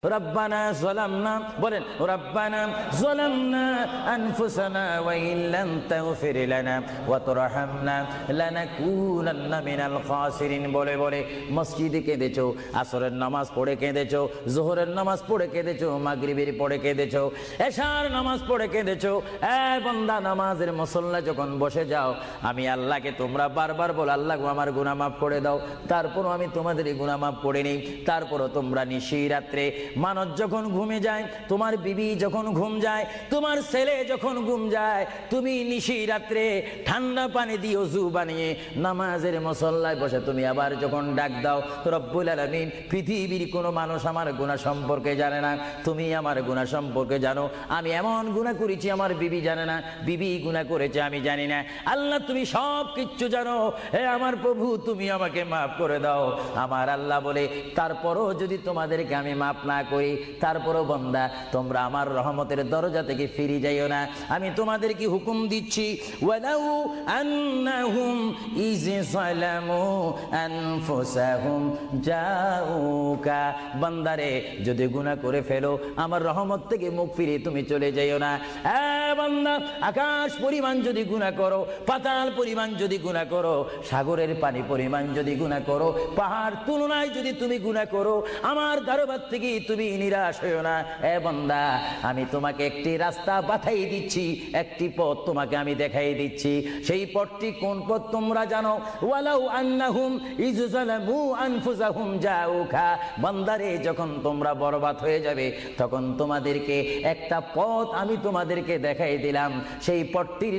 রব্বানা যালামনা বলেন রব্বানা যালামনা আনফুসানা ওয়া ইল্লাম তাগফির লানা ওয়া তারহামনা লানাকুনান্না মিনাল খাসিরিন বলে বলে মসজিদে কেঁদেছো, আসরের নামাজ পড়ে কেঁদেছো, যোহরের নামাজ পড়ে কেঁদেছো, মাগরিবের পড়ে কেঁদেছো, এশার নামাজ পড়ে কেঁদেছো। এ বান্দা, নামাজের মুসল্লা যখন বসে যাও, আমি আল্লাহকে তোমরা বারবার বল, আল্লাহ আমার গুনাহ মাফ করে দাও। তারপরও আমি তোমাদের গুনাহ মাফ করে নেই। তারপরও তোমরা নিশি রাত্রে মানুষ যখন ঘুমে যায়, তোমার বিবি যখন ঘুম যায়, তোমার ছেলে যখন ঘুম যায়, তুমি নিশি রাত্রে ঠান্ডা পানি দিয়ে ওযু বানিয়ে নামাজের মুসল্লায় বসে তুমি আবার যখন ডাক দাও, রব্বুল আলামিন, পৃথিবীর কোনো মানুষ আমার গুনাহ সম্পর্কে জানে না, তুমি আমার গুনাহ সম্পর্কে জানো। আমি এমন গুনাহ করেছি আমার বিবি জানে না, বিবি গুনাহ করেছে আমি জানি না। আল্লাহ তুমি সব কিচ্ছু জানো। হে আমার প্রভু, তুমি আমাকে মাফ করে দাও। আমার আল্লাহ বলে, তারপরও যদি তোমাদেরকে আমি মাফ না করি, তারপরও বান্দা তোমরা আমার রহমতের দরজা থেকে ফিরে যাইও না। আমি তোমাদেরকে হুকুম দিচ্ছি, ওয়ালাউ আন্নাহুম ইয যালামু আনফুসাহুম জাউকা, বান্দারে যদি গুনাহ করে ফেলো, আমার রহমত থেকে মুখ ফিরে তুমি চলে যাইও না। বান্দা, আকাশ পরিমাণ যদি গুনাহ করো, পাতাল পরিমাণ যদি গুনাহ করো, সাগরের পানি পরিমাণ যদি গুনাহ করো, পাহাড় তুলনায় যদি তুমি গুনাহ করো, আমার দরবার থেকে তুমি নিরাশ হইও না। বান্দা, আমি তোমাকে একটি রাস্তা বাতাই দিচ্ছি, একটি পথ তোমাকে আমি দেখাই দিচ্ছি। সেই পথটি কোন পথ তোমরা জানো? ওয়ালাউ আন্নাহুম ইয যালামু আনফুসাহুম জাউকা, বান্দারে যখন তোমরা বরবাদ হয়ে যাবে, তখন তোমাদেরকে একটা পথ আমি তোমাদেরকে দেখাই দিলাম। সেই পথটির